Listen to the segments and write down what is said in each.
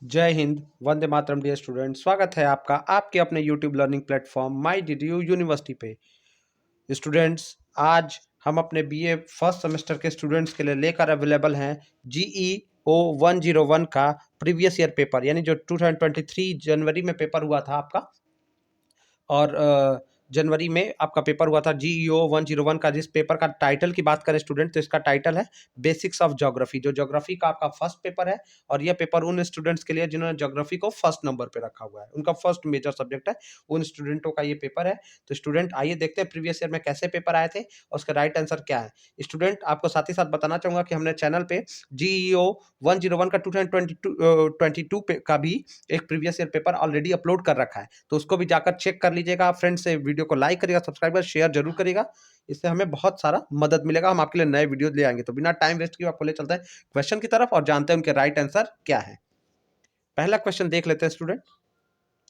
जय Hind, Vande Mataram dear student. स्वागत है आपका आपके अपने यूट्यूब लर्निंग प्लेटफॉर्म माई डीडीयू यूनिवर्सिटी पे। स्टूडेंट्स, आज हम अपने बीए फर्स्ट सेमेस्टर के स्टूडेंट्स के लिए लेकर अवेलेबल हैं GEO 101 का प्रीवियस ईयर पेपर, यानी जो 2023 जनवरी में पेपर हुआ था आपका, और जनवरी में आपका पेपर हुआ था GEO 101 का। जिस पेपर का टाइटल की बात करें स्टूडेंट, तो इसका टाइटल है बेसिक्स ऑफ ज्योग्राफी, जो ज्योग्राफी का आपका फर्स्ट पेपर है। और यह पेपर उन स्टूडेंट्स के लिए जिन्होंने ज्योग्राफी को फर्स्ट नंबर पे रखा हुआ है, उनका फर्स्ट मेजर सब्जेक्ट है, उन स्टूडेंटों का ये पेपर है। तो स्टूडेंट आइए देखते हैं प्रीवियस ईयर में कैसे पेपर आए थे और उसका राइट आंसर क्या है। स्टूडेंट, आपको साथ ही साथ बताना चाहूंगा कि हमने चैनल पे GEO 101 का 2022 का भी एक previous year paper already upload कर रखा है, तो उसको भी जाकर चेक कर लीजिएगा। फ्रेंड्स से वीडियो को लाइक करिएगा, सब्सक्राइब करिएगा, शेयर जरूर करिएगा, इससे हमें बहुत सारा मदद मिलेगा। हम आपके लिए नए वीडियो ले आएंगे। तो बिना टाइम वेस्ट किए आपको ले चलते हैं क्वेश्चन की तरफ और जानते हैं उनके राइट आंसर क्या है। पहला क्वेश्चन देख लेते हैं स्टूडेंट।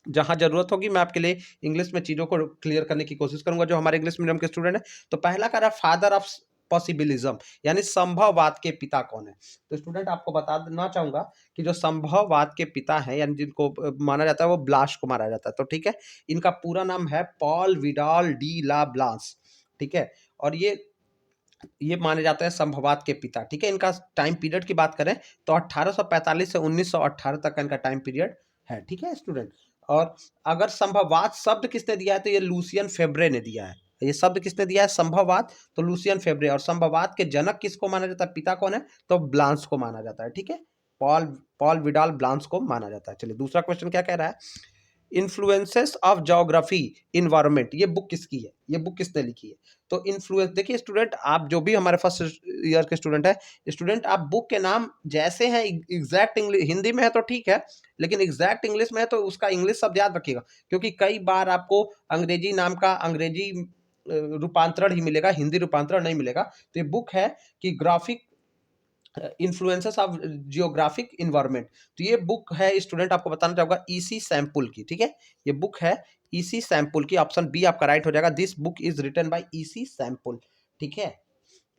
जहां जरूरत होगी मैं आपके लिए इंग्लिश में चीजों को क्लियर करने की कोशिश करूंगा, जो हमारे इंग्लिश मीडियम के स्टूडेंट है। तो पहला कह रहा है फादर ऑफ पॉसिबिलिज्म, यानी संभववाद के पिता कौन है। तो स्टूडेंट, आपको बता देना चाहूंगा कि जो संभववाद के पिता हैं, यानी जिनको माना जाता है, वो ब्लाश को माना जाता है। तो ठीक है, इनका पूरा नाम है पॉल विडाल डी ला ब्लास। ठीक है, और ये माने जाते हैं संभववाद के पिता। ठीक है, इनका टाइम पीरियड की बात करें तो 1845 से 1918 तक का इनका टाइम पीरियड है। ठीक है स्टूडेंट, और अगर संभववाद शब्द किसने दिया है तो ये लूसियन फेब्रे ने दिया है। ये शब्द किसने दिया है संभववाद, तो लूसियन फेब्रे। और संभववाद के जनक किसको माना जाता है, पिता कौन है, तो ब्लांस को माना जाता है। ठीक है, पॉल पॉल विडाल ब्लांस को माना जाता है। चलिए दूसरा क्वेश्चन क्या कह रहा है। इन्फ्लुएंसेस ऑफ ज्योग्राफी इन्वायरमेंट, ये बुक किसकी है, ये बुक किसने लिखी है। तो इन्फ्लुएंस, देखिए स्टूडेंट, आप जो भी हमारे फर्स्ट ईयर के स्टूडेंट है, स्टूडेंट आप बुक के नाम जैसे हैं एग्जैक्ट इंग्लिश हिंदी में है तो ठीक है, लेकिन एग्जैक्ट इंग्लिश में है तो उसका इंग्लिश शब्द याद रखिएगा, क्योंकि कई बार आपको अंग्रेजी नाम का अंग्रेजी रूपांतरण ही मिलेगा, हिंदी रूपांतरण नहीं मिलेगा। तो ये बुक है कि graphic influences of geographic environment. तो ये बुक है स्टूडेंट, आपको बताना चाहूंगा EC सैम्पल की। ठीक है, ये बुक है EC सैम्पल की, ऑप्शन बी आपका राइट हो जाएगा। This book is written by EC Semple. ठीक है,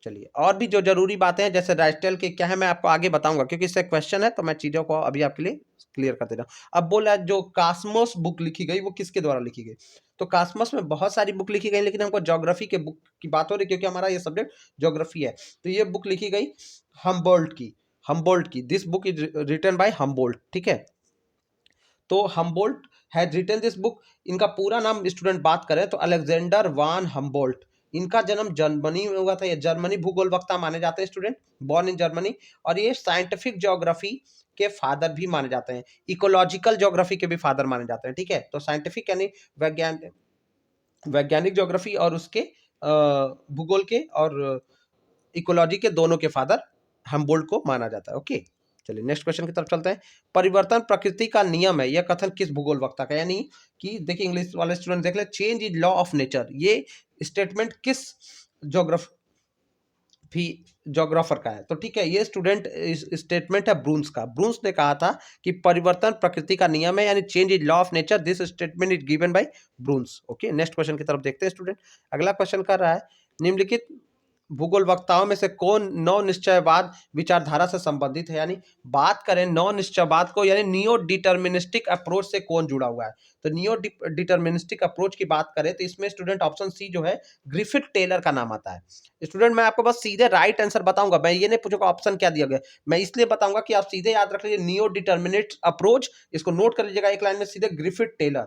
चलिए और भी जो जरूरी बातें हैं जैसे राइस्टेल के क्या है मैं आपको आगे बताऊंगा, क्योंकि इससे क्वेश्चन है तो मैं चीजों को अभी आपके लिए क्लियर कर दे रहा हूं। अब बोला जो कास्मोस बुक लिखी गई वो किसके द्वारा लिखी गई। तो कास्मोस में बहुत सारी बुक लिखी गई, लेकिन हमको ज्योग्राफी के बुक की बात हो रही, क्योंकि हमारा ये सब्जेक्ट ज्योग्राफी है। तो ये बुक लिखी गई हम्बोल्ट की this book is written by Humboldt. ठीक है, तो Humboldt has written this book. इनका पूरा नाम स्टूडेंट बात करें तो अलेक्जेंडर वान हम्बोल्ट। इनका जन्म जर्मनी में हुआ था, ये जर्मनी भूगोल वक्ता माने जाते हैं स्टूडेंट, बॉर्न इन जर्मनी। और ये साइंटिफिक ज्योग्राफी के फादर भी माने जाते हैं, इकोलॉजिकल ज्योग्राफी के भी फादर माने जाते हैं। ठीक है, तो साइंटिफिक यानी वैज्ञानिक ज्योग्राफी और उसके भूगोल के और इकोलॉजी के दोनों के फादर हम्बोल्ट को माना जाता है। ओके, चलिए नेक्स्ट क्वेश्चन की तरफ चलते हैं। परिवर्तन प्रकृति का नियम है, यह कथन किस भूगोल वक्ता का, यानी कि देखिए इंग्लिश वाले स्टूडेंट देख ले, change is law of nature, ये स्टेटमेंट किस जोग्राफर का है। तो ठीक है, ये स्टूडेंट स्टेटमेंट है ब्रून्स का। ब्रून्स ने कहा था कि परिवर्तन प्रकृति का नियम है, यानी change is law of nature. This statement is given by Brunhes. Okay, next question की तरफ देखते हैं स्टूडेंट। अगला क्वेश्चन कर रहा है, निम्नलिखित भूगोल वक्ताओं में से कौन नव निश्चयवाद विचारधारा से संबंधित है। यानी बात करें नव निश्चयवाद को, यानी नियो डिटर्मिनिस्टिक अप्रोच से कौन जुड़ा हुआ है। तो नियो डिटर्मिनिस्टिक अप्रोच की बात करें तो इसमें स्टूडेंट ऑप्शन सी जो है ग्रिफिथ टेलर का नाम आता है। स्टूडेंट मैं आपको बस सीधे राइट आंसर बताऊंगा, मैं ये नहीं पूछूंगा ऑप्शन क्या दिया गया, मैं इसलिए बताऊंगा कि आप सीधे याद रख लीजिए नियो डिटर्मिनिस्ट अप्रोच, इसको नोट कर लीजिएगा एक लाइन में सीधे ग्रिफिथ टेलर।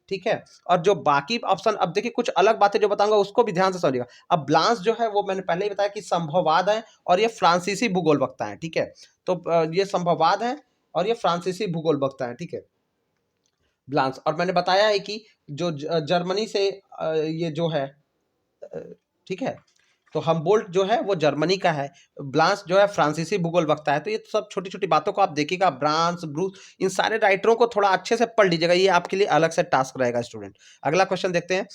ठीक है, और जो बाकी ऑप्शन, अब देखिए कुछ अलग बातें जो बताऊंगा उसको भी ध्यान से समझिएगा। अब ब्लांस जो है वो मैंने पहले ही बताया कि संभववाद है और ये फ्रांसीसी भूगोल वक्ता है। ठीक है, तो ये संभववाद है और ये फ्रांसीसी भूगोल वक्ता है। ठीक है, ब्लांस, और मैंने बताया है कि जो जर्मनी से ये जो है, ठीक है, तो हम्बोल्ट जो है वो जर्मनी का है, ब्लांस जो है फ्रांसीसी भूगोल वक्ता है। तो ये सब छोटी छोटी बातों को आप देखिएगा, ब्रांस ब्रूस इन सारे राइटरों को थोड़ा अच्छे से पढ़ लीजिएगा, ये आपके लिए अलग से टास्क रहेगा स्टूडेंट। अगला क्वेश्चन देखते हैं,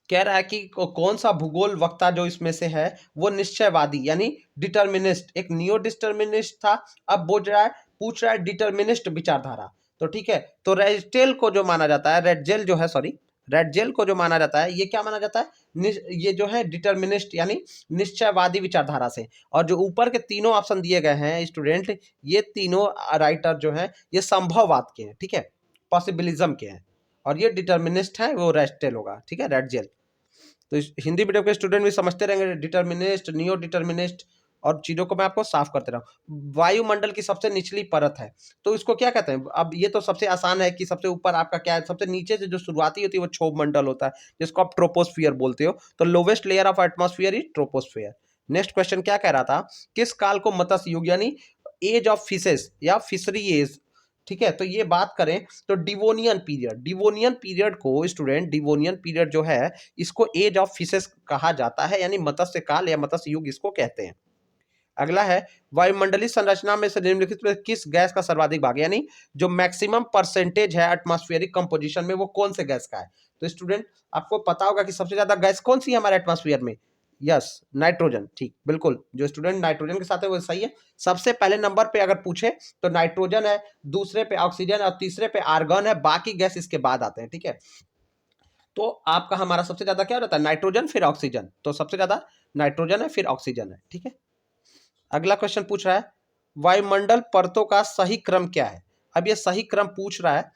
कह रहा है कि कौन सा भूगोल वक्ता जो इसमें से है वो निश्चयवादी यानी डिटर्मिनिस्ट, एक नियो डिटर्मिनिस्ट था, अब पूछ रहा है डिटर्मिनिस्ट विचारधारा। तो ठीक है, तो रेडजेल को जो माना जाता है, रेडजेल जो है, सॉरी रेड जेल को जो माना जाता है, ये क्या माना जाता है, ये जो है डिटर्मिनिस्ट यानी निश्चयवादी विचारधारा से। और जो ऊपर के तीनों ऑप्शन दिए गए हैं स्टूडेंट, ये तीनों राइटर जो हैं ये संभववाद के हैं, ठीक है, पॉसिबिलिज्म के हैं। और ये डिटर्मिनिस्ट है, वो रेस्टेल होगा, ठीक है, रेड जेल। तो हिंदी मीडियम के स्टूडेंट भी समझते रहेंगे डिटर्मिनिस्ट, नियो डिटर्मिनिस्ट, और चीज़ों को मैं आपको साफ करते रहा हूँ। वायुमंडल की सबसे निचली परत है, तो इसको क्या कहते हैं? अब ये तो सबसे आसान है कि सबसे ऊपर आपका क्या है, सबसे नीचे से जो शुरुआती होती है वो क्षोभ मंडल होता है, जिसको आप ट्रोपोस्फियर बोलते हो। तो lowest layer of atmosphere is troposphere. Next question क्या कह रहा था, किस काल को मत्स्य युग यानी एज ऑफ फिशेस या फिशरी एज, ठीक है, तो ये बात करें तो डिवोनियन पीरियड, डिवोनियन पीरियड को स्टूडेंट, डिवोनियन पीरियड जो है इसको एज ऑफ फिशेस कहा जाता है, यानी मत्स्य काल या मत्स्य युग इसको कहते हैं। अगला है, वायुमंडलीय संरचना में से निम्नलिखित में किस गैस का सर्वाधिक भाग, यानी जो मैक्सिमम परसेंटेज है एटमॉस्फेरिक कंपोजिशन में वो कौन से गैस का है? तो स्टूडेंट आपको पता होगा कि सबसे ज्यादा गैस कौन सी है हमारे एटमॉस्फेयर में, यस नाइट्रोजन, ठीक बिल्कुल, जो स्टूडेंट नाइट्रोजन के साथ है वो सही है। सबसे पहले नंबर पे अगर पूछे तो नाइट्रोजन है, दूसरे पे ऑक्सीजन और तीसरे पे आर्गन है, बाकी गैस इसके बाद आते हैं, ठीक है। तो आपका हमारा सबसे ज्यादा क्या रहता है, नाइट्रोजन फिर ऑक्सीजन, तो सबसे ज्यादा नाइट्रोजन है फिर ऑक्सीजन है, ठीक है। अगला क्वेश्चन पूछ रहा है, वायुमंडल परतों का सही क्रम क्या है? अब ये सही क्रम पूछ रहा है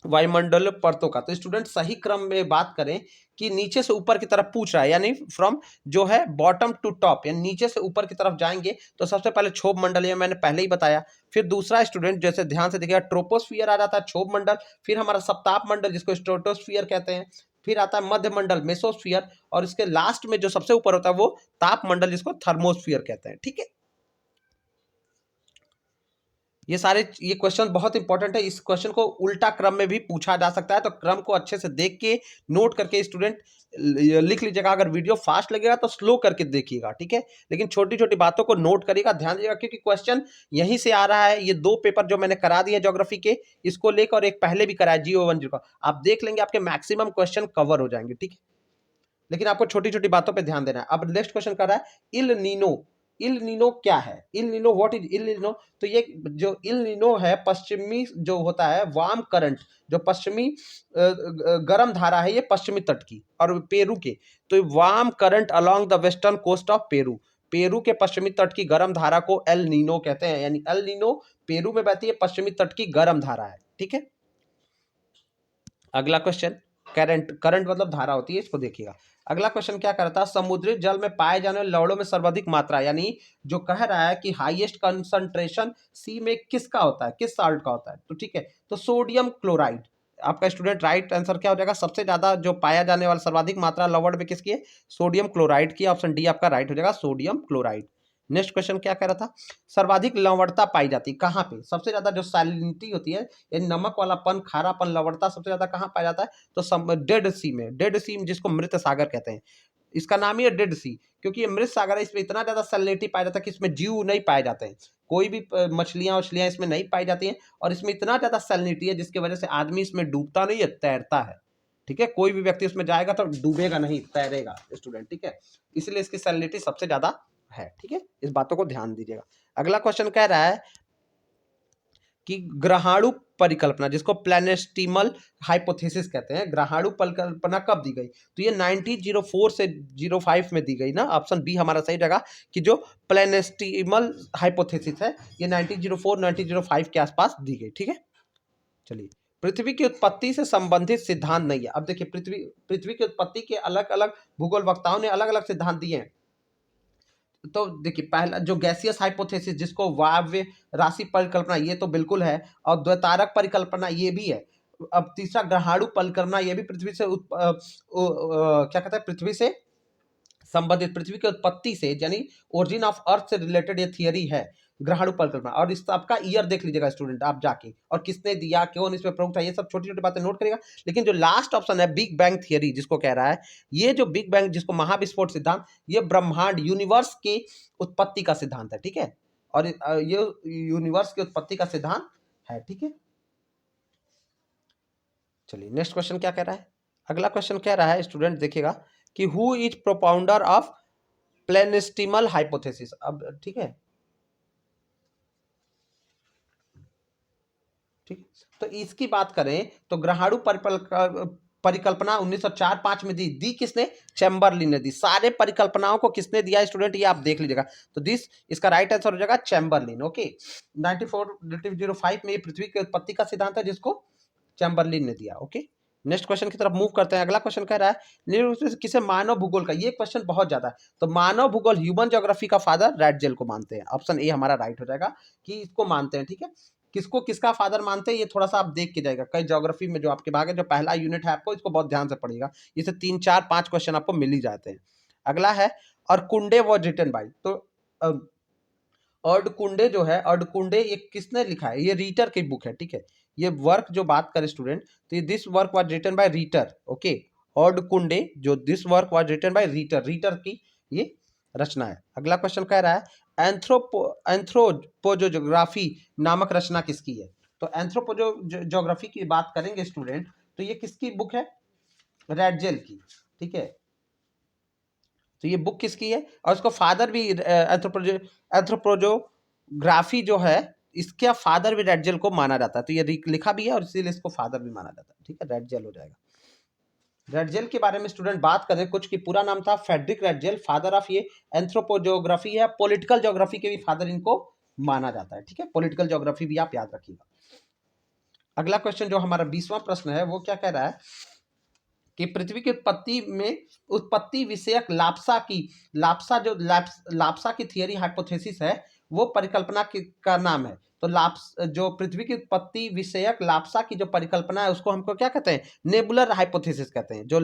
वायुमंडल परतों का, तो स्टूडेंट सही क्रम में बात करें कि नीचे से ऊपर की तरफ पूछ रहा है, यानी फ्रॉम जो है बॉटम टू टॉप, यानी नीचे से ऊपर की तरफ जाएंगे तो सबसे पहले क्षोभ मंडल, ये मैंने पहले ही बताया। फिर दूसरा स्टूडेंट जैसे ध्यान से देखिएगा, ट्रोपोस्फियर आ जाता है, क्षोभ मंडल, फिर हमारा सप्ताप मंडल जिसको स्ट्रेटोस्फियर कहते हैं, फिर आता है मध्य मंडल मेसोस्फियर, और इसके लास्ट में जो सबसे ऊपर होता है वो ताप मंडल जिसको थर्मोस्फियर कहते हैं, ठीक है। ये क्वेश्चन बहुत इंपॉर्टेंट है, इस क्वेश्चन को उल्टा क्रम में भी पूछा जा सकता है, तो क्रम को अच्छे से देख के नोट करके स्टूडेंट लिख लीजिएगा। अगर वीडियो फास्ट लगेगा तो स्लो करके देखिएगा, ठीक है, लेकिन छोटी छोटी बातों को नोट करिएगा, ध्यान दीजिएगा, क्योंकि क्वेश्चन यहीं से आ रहा है। ये दो पेपर जो मैंने करा दिए ज्योग्राफी के, इसको लेकर एक पहले भी कराया GO1 का, आप देख लेंगे आपके मैक्सिमम क्वेश्चन कवर हो जाएंगे, ठीक है, लेकिन आपको छोटी छोटी बातों पे ध्यान देना है। अब नेक्स्ट क्वेश्चन कर रहा है इल नीनो, इल नीनो क्या है, El Nino what is El Nino? तो ये जो इल नीनो है, पश्चिमी जो होता है वार्म करंट, जो पश्चिमी गर्म धारा है, ये पश्चिमी तट की और पेरू के, तो warm current along the western coast of Peru, Peru के पश्चिमी तट की गर्म धारा को एल नीनो कहते हैं, यानी एल नीनो पेरू में बहती है, पश्चिमी तट की गर्म धारा है, ठीक है। अगला क्वेश्चन, करंट, करंट मतलब धारा होती है, इसको देखिएगा। अगला क्वेश्चन क्या करता है, समुद्री जल में पाए जाने वाले लवणों में सर्वाधिक मात्रा, यानी जो कह रहा है कि हाईएस्ट कंसंट्रेशन सी में किसका होता है, किस साल्ट का होता है, तो ठीक है, तो सोडियम क्लोराइड। आपका स्टूडेंट राइट आंसर क्या हो जाएगा, सबसे ज्यादा जो पाया जाने वाला सर्वाधिक मात्रा लवण में किसकी है, सोडियम क्लोराइड की, ऑप्शन डी आपका राइट हो जाएगा, सोडियम क्लोराइड। नेक्स्ट क्वेश्चन क्या कह रहा था, सर्वाधिक लवणता पाई जाती है कहाँ पे, सबसे ज्यादा जो सैलिनिटी होती है, यानी नमक वालापन, खारापन, लवणता सबसे ज्यादा कहाँ पाया जाता है, तो डेड सी में, डेड सी जिसको मृत सागर कहते हैं, इसका नाम ही है डेड सी, क्योंकि ये मृत सागर है, इसमें इतना ज्यादा सैलिनिटी पाया जाता है कि इसमें जीव नहीं पाए जाते हैं, कोई भी मछलियां वछलियां इसमें नहीं पाई जाती हैं, और इसमें इतना ज्यादा सैलिनिटी है जिसकी वजह से आदमी इसमें डूबता नहीं है, तैरता है, ठीक है, कोई भी व्यक्ति उसमें जाएगा तो डूबेगा नहीं, तैरेगा स्टूडेंट, ठीक है, इसलिए इसकी सैलिनिटी सबसे ज्यादा है, ठीक है, इस बातों को ध्यान दीजिएगा। अगला क्वेश्चन कह रहा है कि ग्रहाणु परिकल्पना, जिसको प्लैनेस्टिमल हाइपोथेसिस कहते हैं, ग्रहाणु परिकल्पना कब दी गई, तो ये 1904 से 05 में दी गई ना, ऑप्शन बी हमारा सही जगह, कि जो प्लैनेस्टिमल हाइपोथेसिस है ये 1904 1905 के आसपास दी गई, ठीक है। चलिए, पृथ्वी की उत्पत्ति से संबंधित सिद्धांत नहीं है। अब देखिए, पृथ्वी पृथ्वी की उत्पत्ति के अलग अलग भूगोल वक्ताओं ने अलग अलग सिद्धांत दिए हैं। तो देखिए, पहला जो गैसियस हाइपोथेसिस, जिसको वायव्य राशि परिकल्पना, ये तो बिल्कुल है, और द्वैतारक परिकल्पना ये भी है। अब तीसरा ग्रहाणु परिकल्पना, ये भी पृथ्वी से क्या कहते हैं, पृथ्वी से संबंधित, पृथ्वी की उत्पत्ति से, यानी ओरिजिन ऑफ अर्थ से रिलेटेड ये थियरी है, ग्रहाणु परिकल्पना। और इस आपका ईयर देख लीजिएगा स्टूडेंट आप जाके, और किसने दिया, क्यों इसमें प्रमुख था, ये सब छोटी छोटी बातें नोट करेगा। लेकिन जो लास्ट ऑप्शन है बिग बैंग थियरी, जिसको कह रहा है, ये जो बिग बैंग, जिसको महाविस्फोट सिद्धांत, ये ब्रह्मांड यूनिवर्स की उत्पत्ति का सिद्धांत है, ठीक है, और ये यूनिवर्स की उत्पत्ति का सिद्धांत है, ठीक है। चलिए, नेक्स्ट क्वेश्चन क्या कह रहा है, अगला क्वेश्चन कह रहा है स्टूडेंट देखिएगा कि who is propounder of planetesimal hypothesis. अब ठीक है, ठीक, तो इसकी बात करें तो ग्रहाणु परिकल्पना 1904-5 में दी किसने? चैम्बरलिन ने दी। सारे परिकल्पनाओं को किसने दिया स्टूडेंट? ये आप देख लीजिएगा। तो इसका राइट आंसर हो जाएगा चैम्बरलिन। ओके, 9405 में ये पृथ्वी की उत्पत्ति का सिद्धांत है जिसको चैम्बरलिन ने दिया। ओके, नेक्स्ट क्वेश्चन की तरफ मूव करते हैं। अगला क्वेश्चन कह रहा है निम्न रूप से किसे मानव भूगोल का, ये क्वेश्चन बहुत ज्यादा है, तो मानव भूगोल ह्यूमन ज्योग्राफी का फादर रैटजेल को मानते हैं। ऑप्शन ए हमारा राइट हो जाएगा कि इसको मानते हैं। ठीक है, किसको किसका फादर मानते हैं ये थोड़ा सा आप देख के जाएगा। कई ज्योग्राफी में जो आपके भाग है, जो पहला यूनिट है आपको इसको बहुत ध्यान से पढ़िएगा, इसे 3 4 5 क्वेश्चन आपको मिल ही जाते हैं। अगला है और कुंडे वॉज रिटन बाई, तो अर्डकुंडे जो है, अर्डकुंडे ये किसने लिखा है? ये रीटर की बुक है। ठीक है, ये वर्क जो बात करें स्टूडेंट, तो ये this work was written by Ritter. Okay, Erdkunde जो this work was written by Ritter, Ritter की ये रचना है। अगला क्वेश्चन कह रहा है एंथ्रोपोजोग्राफी नामक रचना किसकी है? तो एंथ्रोपोजोग्राफी की बात करेंगे स्टूडेंट, तो ये किसकी बुक है? रैटजेल की। ठीक है, तो ये बुक किसकी है? और उसको फादर भी एंथ्रोपोजोग्राफी जो है, इसका फादर भी रैटजेल को माना जाता है। तो ये लिखा भी है और इसीलिए इसको फादर भी माना जाता है। ठीक है, रैटजेल हो जाएगा। रैटजेल के बारे में स्टूडेंट बात करें कुछ की, पूरा नाम था फ्रेडरिक रैटजेल, फादर ऑफ ये एंथ्रोपोजोग्राफी है, पॉलिटिकल ज्योग्राफी के भी फादर इनको माना जाता है। ठीक है, पॉलिटिकल ज्योग्राफी भी आप याद रखिएगा। अगला क्वेश्चन जो हमारा 20वां प्रश्न है वो क्या कह रहा है कि पृथ्वी की उत्पत्ति में उत्पत्ति विषयक लाप्सा की थियरी हाइपोथेसिस है, वो परिकल्पना का नाम है। तो जो पृथ्वी की उत्पत्ति विषयक लाप्सा की जो परिकल्पना है उसको हमको क्या कहते हैं? नेबुलर हाइपोथेसिस कहते हैं। जो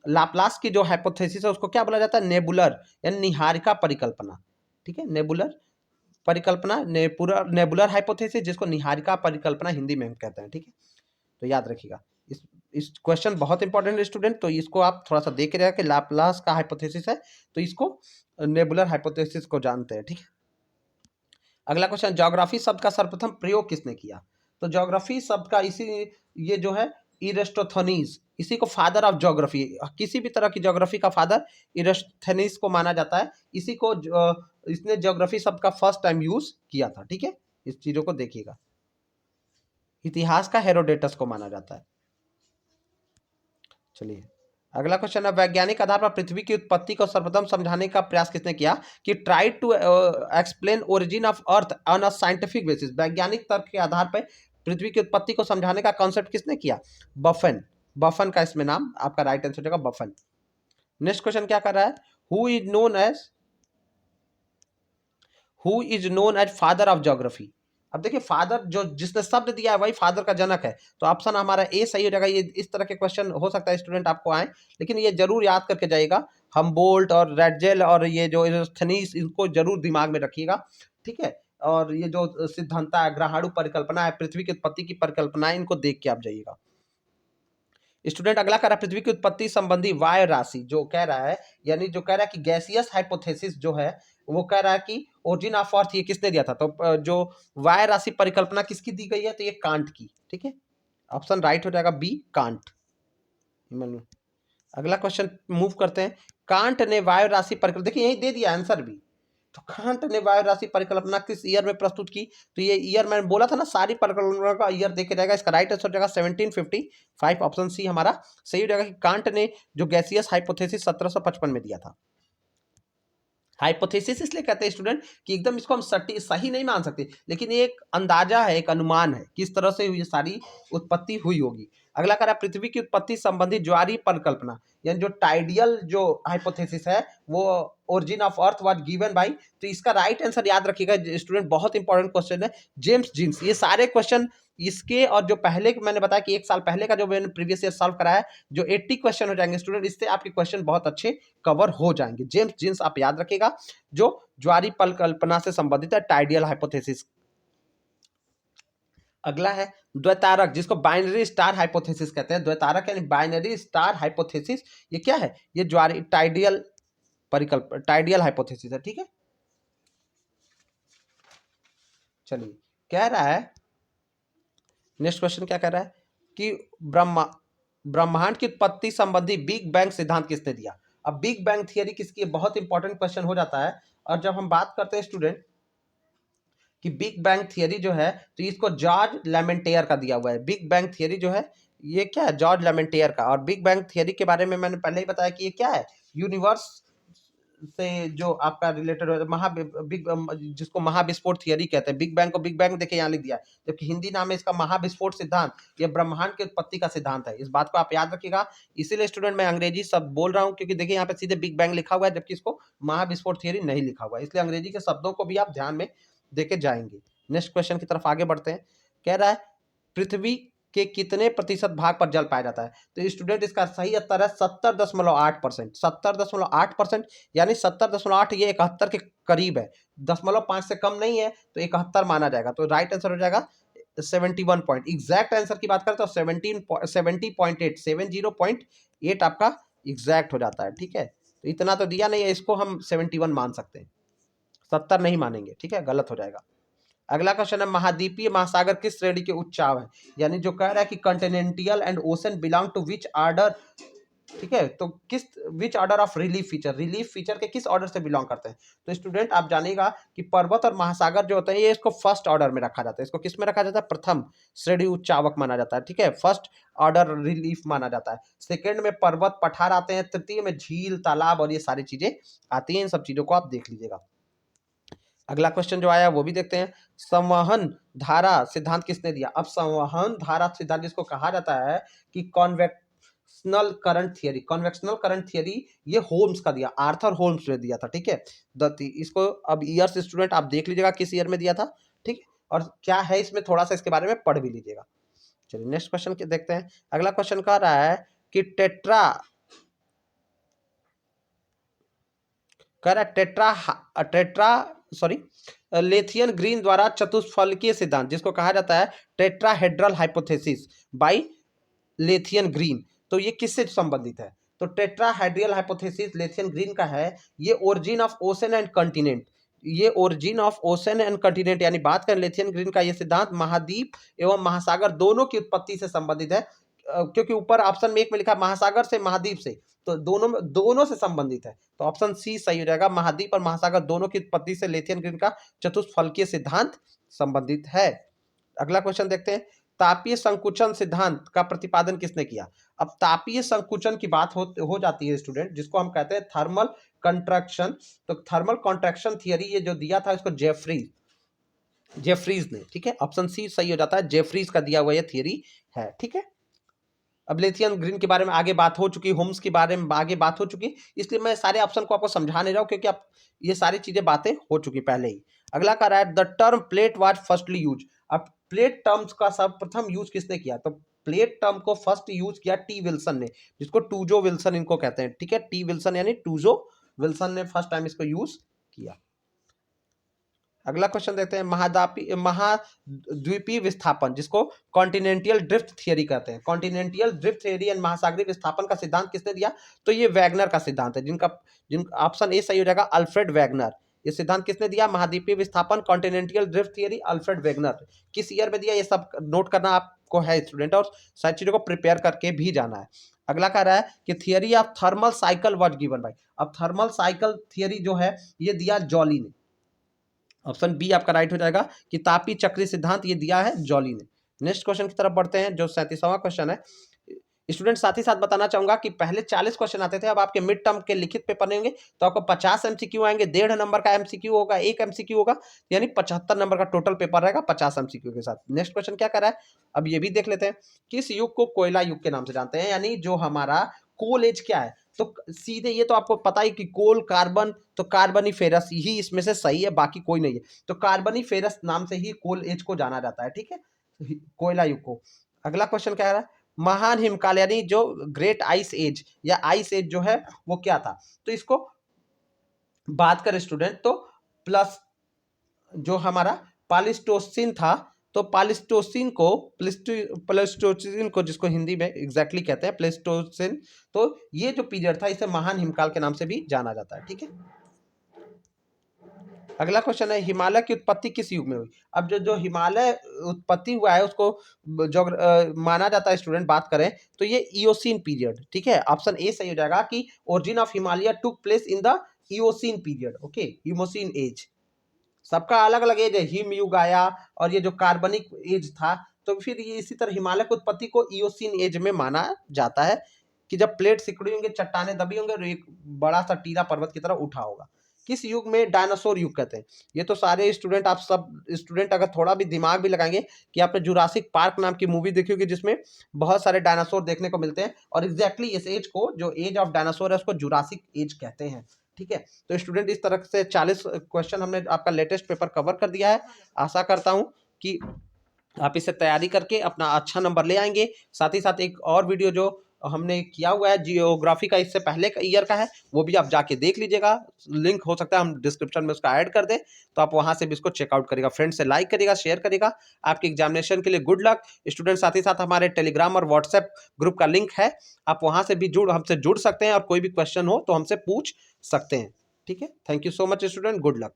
लाप्लास की जो हाइपोथेसिस है उसको क्या बोला जाता है? नेबुलर, यानी निहारिका परिकल्पना। ठीक है, नेबुलर परिकल्पना, नेबुलर हाइपोथेसिस, जिसको निहारिका परिकल्पना हिंदी में हम कहते हैं। ठीक है, तो याद रखिएगा। इस क्वेश्चन बहुत इंपॉर्टेंट है स्टूडेंट, तो इसको आप थोड़ा सा देख रहे हैं कि लाप्लास का हाइपोथेसिस है, तो इसको नेबुलर हाइपोथेसिस को जानते हैं। ठीक है, अगला क्वेश्चन, ज्योग्राफी शब्द का सर्वप्रथम प्रयोग किसने किया? तो ज्योग्राफी शब्द का ये जो है इरेस्टोथनीज, इसी को फादर ऑफ ज्योग्राफी, किसी भी तरह की ज्योग्राफी का फादर इरेस्टोथनीज को माना जाता है। इसी को इसने ज्योग्राफी शब्द का फर्स्ट टाइम यूज किया था। ठीक है, इस चीजों को देखिएगा। इतिहास का हेरोडेटस को माना जाता है। चलिए, अगला क्वेश्चन है वैज्ञानिक आधार पर पृथ्वी की उत्पत्ति को सर्वप्रथम समझाने का प्रयास किसने किया? कि try to explain origin of earth on a scientific basis, वैज्ञानिक तर्क के आधार पर पृथ्वी की उत्पत्ति को समझाने का कॉन्सेप्ट किसने किया? बफन। बफन का इसमें नाम, आपका राइट आंसर हो जाएगा बफन। नेक्स्ट क्वेश्चन क्या कर रहा है? Who is known as father of geography? अब देखिए, फादर जो जिसने शब्द दिया है वही फादर का जनक है, तो ऑप्शन हमारा ए सही हो जाएगा। ये इस तरह के क्वेश्चन हो सकता है स्टूडेंट आपको आए, लेकिन ये जरूर याद करके जाइएगा। हमबोल्ट और रैटजेल और ये जो इरेस्थनीज, इनको जरूर दिमाग में रखिएगा। ठीक है, और ये जो सिद्धांत है, ग्रहाणु परिकल्पना है, पृथ्वी की उत्पत्ति की परिकल्पना है, इनको देख के आप जाइएगा। स्टूडेंट अगला कह रहा है पृथ्वी की उत्पत्ति संबंधी वाय राशि, जो कह रहा है, यानी जो कह रहा है कि गैसियस हाइपोथेसिस जो है, वो कह रहा है कि ओरिजिन ऑफ अर्थ ये किसने दिया था? तो जो वाय राशि परिकल्पना किसकी दी गई है? तो ये कांट की। ठीक है, ऑप्शन राइट हो जाएगा बी, कांट। अगला क्वेश्चन मूव करते हैं। कांट ने वायु राशि परिकल्पना, देखिए यही दे दिया आंसर भी, तो कांट ने वायु राशि परिकल्पना किस ईयर में प्रस्तुत की? तो ये ईयर मैंने बोला था ना, सारी परिकल्पना का ईयर देखे जाएगा। इसका राइट आंसर हो जाएगा 1755, ऑप्शन सी हमारा सही हो जाएगा कि कांट ने जो गैसियस हाइपोथेसिस 1755 में दिया था। हाइपोथेसिस इसलिए कहते हैं स्टूडेंट कि एकदम इसको हम सही नहीं मान सकते, लेकिन ये एक अंदाजा है, एक अनुमान है किस तरह से ये सारी उत्पत्ति हुई होगी। अगला कह रहा है पृथ्वी की उत्पत्ति संबंधी ज्वारीय परिकल्पना, यानी जो टाइडियल जो हाइपोथेसिस है, वो origin of earth was given by, तो इसका राइट आंसर याद रखिएगा स्टूडेंट, बहुत इंपॉर्टेंट क्वेश्चन है, जेम्स जीन्स। ये सारे क्वेश्चन इसके और जो पहले मैंने बताया कि 1 साल पहले का जो मैंने प्रीवियस ईयर सॉल्व कराया है, जो 80 क्वेश्चन हो जाएंगे स्टूडेंट, इससे आपके क्वेश्चन बहुत अच्छे कवर हो जाएंगे। जेम्स जीन्स आप याद रखिएगा, जो ज्वारीय परिकल्पना से संबंधित है, टाइडियल हाइपोथेसिस। अगला है द्वैतारक, जिसको बाइनरी स्टार हाइपोथेसिस कहते हैं। द्वैतारक यानी बाइनरी स्टार हाइपोथेसिस, ये क्या है? ये ज्वारीय टाइडियल हाइपोथेसिस है। ठीक है, चलिए, कह रहा है नेक्स्ट क्वेश्चन क्या कह रहा है कि ब्रह्मांड की उत्पत्ति संबंधी बिग बैंग सिद्धांत किसने दिया? अब बिग बैंग थियरी किसकी? बहुत इंपॉर्टेंट क्वेश्चन हो जाता है। और जब हम बात करते हैं स्टूडेंट कि बिग बैंग थियरी जो है, तो इसको जॉर्ज लेमेंटेयर का दिया हुआ है। बिग बैंग थियरी जो है, ये क्या है, जॉर्ज लेमेंटियर का। और बिग बैंग थियरी के बारे में मैंने पहले ही बताया कि ये क्या है, यूनिवर्स से जो आपका रिलेटेड हो, बिग, जिसको महाविस्फोट थियरी कहते हैं। बिग बैंग को बिग बैंग देखिए यहाँ लिख दिया है, जबकि हिंदी नाम है इसका महाविस्फोट सिद्धांत। ये ब्रह्मांड की उत्पत्ति का सिद्धांत है, इस बात को आप याद रखिएगा। इसीलिए स्टूडेंट मैं अंग्रेजी शब्द बोल रहा हूँ, क्योंकि देखिए यहाँ पे सीधे बिग बैंग लिखा हुआ है, जबकि इसको महाविस्फोट थियरी नहीं लिखा हुआ है, इसलिए अंग्रेजी के शब्दों को भी आप ध्यान में देके जाएंगे। नेक्स्ट क्वेश्चन की तरफ आगे बढ़ते हैं। कह रहा है पृथ्वी के कितने प्रतिशत भाग पर जल पाया जाता है? तो स्टूडेंट इसका सही उत्तर है 70.8%। 70.8%, यानी 70.8, ये 71 के करीब है, 0.5 से कम नहीं है, तो 71 माना जाएगा। तो राइट आंसर हो जाएगा 71 पॉइंट। एग्जैक्ट आंसर की बात करें तो 70.8 आपका एग्जैक्ट हो जाता है। ठीक है, तो इतना तो दिया नहीं है, इसको हम 71 मान सकते हैं, 70 नहीं मानेंगे। ठीक है, गलत हो जाएगा। अगला क्वेश्चन है महाद्वीपीय महासागर किस श्रेणी के उच्चाव है? यानी जो कह रहा है कि continental and ocean belong to which order. ठीक है, तो किस which order of relief feature, relief feature के किस ऑर्डर से बिलोंग करते हैं? तो स्टूडेंट आप जानिएगा कि पर्वत और महासागर जो होते हैं, ये इसको फर्स्ट ऑर्डर में रखा जाता है। इसको किस में रखा जाता है? प्रथम श्रेणी उच्चावक माना जाता है। ठीक है, फर्स्ट ऑर्डर रिलीफ माना जाता है। सेकेंड में पर्वत पठार आते हैं, तृतीय में झील तालाब और ये सारी चीजें आती हैं। इन सब चीजों को आप देख लीजिएगा। अगला क्वेश्चन जो आया वो भी देखते हैं। संवहन धारा सिद्धांत किसने दिया? अब संवहन धारा सिद्धांत जिसको कहा जाता है कि convectional current theory, convectional current theory, ये होल्म्स का दिया, आर्थर होल्म्स ने दिया था। ठीक है, इसको अब ईयर्स स्टूडेंट आप देख लीजिएगा किस ईयर में दिया था। ठीक है, और क्या है इसमें, थोड़ा सा इसके बारे में पढ़ भी लीजिएगा। चलिए नेक्स्ट क्वेश्चन देखते हैं। अगला क्वेश्चन कह रहा है कि लेथियन ग्रीन द्वारा चतुष्फलकीय सिद्धांत जिसको कहा जाता है टेट्राहेड्रल हाइपोथेसिस बाय लेथियन ग्रीन, तो ये किससे संबंधित है? तो टेट्राहेड्रल हाइपोथेसिस लेथियन ग्रीन का है, ये origin of ocean and continent, ये origin of ocean and continent, यानी बात करें लेथियन ग्रीन का, ये सिद्धांत महाद्वीप एवं महासागर दोनों की उत्पत्ति से संबंधित है। क्योंकि ऊपर ऑप्शन में एक में लिखा महासागर से महाद्वीप से, तो दोनों से संबंधित है, तो ऑप्शन सी सही हो जाएगा। महाद्वीप और महासागर दोनों की उत्पत्ति से लेथियन ग्रीन का चतुष्फलकीय सिद्धांत संबंधित है। अगला क्वेश्चन देखते हैं। तापीय संकुचन सिद्धांत का प्रतिपादन किसने किया? अब तापीय संकुचन की बात हो जाती है स्टूडेंट, जिसको हम कहते हैं थर्मल कंट्रैक्शन। तो थर्मल कंट्रैक्शन थियरी ये जो दिया था इसको जेफ्रीज ने। ठीक है, ऑप्शन सी सही हो जाता है, जेफ्रीज का दिया हुआ ये थियरी है। ठीक है, अब लेथियन ग्रीन के बारे में आगे बात हो चुकी, होम्स के बारे में आगे बात हो चुकी, इसलिए मैं सारे ऑप्शन को आपको समझा नहीं रहा हूं, क्योंकि आप ये सारी चीजें बातें हो चुकी पहले ही। अगला कह रहा है the term plate was firstly use. अब प्लेट टर्म्स का सर्वप्रथम यूज किसने किया? तो प्लेट टर्म को फर्स्ट यूज किया टी विल्सन ने, जिसको टूजो विल्सन इनको कहते हैं। ठीक है, टी विल्सन यानी टूजो विल्सन ने फर्स्ट टाइम इसको यूज किया। अगला क्वेश्चन देखते हैं। महाद्वीपीय विस्थापन जिसको कॉन्टिनेंटल ड्रिफ्ट थियरी कहते हैं, कॉन्टिनेंटल ड्रिफ्ट थियरी एंड महासागरीय विस्थापन का सिद्धांत किसने दिया? तो ये वैगनर का सिद्धांत है, जिनका ऑप्शन ए सही हो जाएगा, अल्फ्रेड वैगनर। ये सिद्धांत किसने दिया? महाद्वीपीय विस्थापन continental drift theory, Alfred Wegener. किस ईयर में दिया ये सब नोट करना आपको है स्टूडेंट, और सारी चीजों को प्रिपेयर करके भी जाना है। अगला कह रहा है कि theory of thermal cycle was given by. अब थर्मल साइकिल थियरी जो है ये दिया जॉली ने, ऑप्शन बी आपका राइट हो जाएगा कि तापी चक्री सिद्धांत ये दिया है जॉली ने। नेक्स्ट क्वेश्चन की तरफ बढ़ते हैं, जो 37वां क्वेश्चन है। स्टूडेंट साथ ही साथ बताना चाहूंगा कि पहले 40 क्वेश्चन आते थे, अब आपके मिड टर्म के लिखित पेपर नहीं होंगे, तो आपको 50 एमसीक्यू आएंगे, 1.5 नंबर का एमसीक्यू होगा, 1 एमसीक्यू होगा, यानी 75 नंबर का टोटल पेपर रहेगा 50 एमसीक्यू के साथ। नेक्स्ट क्वेश्चन क्या कर रहा है, अब ये भी देख लेते हैं। किस युग को कोयला युग के नाम से जानते हैं? यानी जो हमारा कोल एज क्या है, तो सीधे ये तो आपको पता ही कि कोल कार्बन, तो कार्बनीफेरस ही इसमें से सही है, बाकी कोई नहीं है। तो कार्बनीफेरस नाम से ही कोल एज को जाना जाता है। ठीक है, कोयला युग को। अगला क्वेश्चन क्या है, महान हिमकाल यानी जो ग्रेट आइस एज या आइस एज जो है वो क्या था? तो इसको बात करें स्टूडेंट तो प्लस जो हमारा पालिस्टोसिन था, तो प्लेस्टोसिन को जिसको हिंदी में एग्जैक्टली कहते हैं प्लेस्टोसिन, तो ये जो पीरियड था इसे महान हिमकाल के नाम से भी जाना जाता है। ठीक है, अगला क्वेश्चन है हिमालय की उत्पत्ति किस युग में हुई? अब जो हिमालय उत्पत्ति हुआ है उसको जो माना जाता है स्टूडेंट, बात करें तो ये इयोसीन पीरियड। ठीक है, ऑप्शन ए सही हो जाएगा कि origin of Himalaya took place in the Eocene period. Okay, Miocene age, सबका अलग अलग एज है, हिम युग आया और ये जो कार्बनिक एज था तो फिर ये इसी तरह हिमालय की उत्पत्ति को इयोसीन एज में माना जाता है कि जब प्लेट सिकुड़ी होंगे, चट्टाने दबी होंगे और एक बड़ा सा टीला पर्वत की तरह उठा होगा। किस युग में डायनासोर युग कहते हैं? ये तो सारे स्टूडेंट, आप सब स्टूडेंट अगर थोड़ा भी दिमाग भी लगाएंगे कि आपने जुरासिक पार्क नाम की मूवी देखी होगी जिसमें बहुत सारे डायनासोर देखने को मिलते हैं, और एग्जैक्टली इस एज को, जो एज ऑफ डायनासोर है, उसको जुरासिक एज कहते हैं। ठीक है, तो स्टूडेंट इस तरह से 40 क्वेश्चन हमने आपका लेटेस्ट पेपर कवर कर दिया है। आशा करता हूं कि आप इससे तैयारी करके अपना अच्छा नंबर ले आएंगे। साथ ही साथ एक और वीडियो जो हमने किया हुआ है जियोग्राफी का, इससे पहले का ईयर का है, वो भी आप जाके देख लीजिएगा। लिंक हो सकता है हम डिस्क्रिप्शन में उसका ऐड कर दें, तो आप वहां से भी इसको चेकआउट करिएगा। फ्रेंड से लाइक करिएगा, शेयर करिएगा। आपके एग्जामिनेशन के लिए गुड लक स्टूडेंट। साथ ही साथ हमारे टेलीग्राम और व्हाट्सएप ग्रुप का लिंक है, आप वहां से भी हमसे जुड़ सकते हैं और कोई भी क्वेश्चन हो तो हमसे पूछ सकते हैं। ठीक है, thank you so much student, good luck.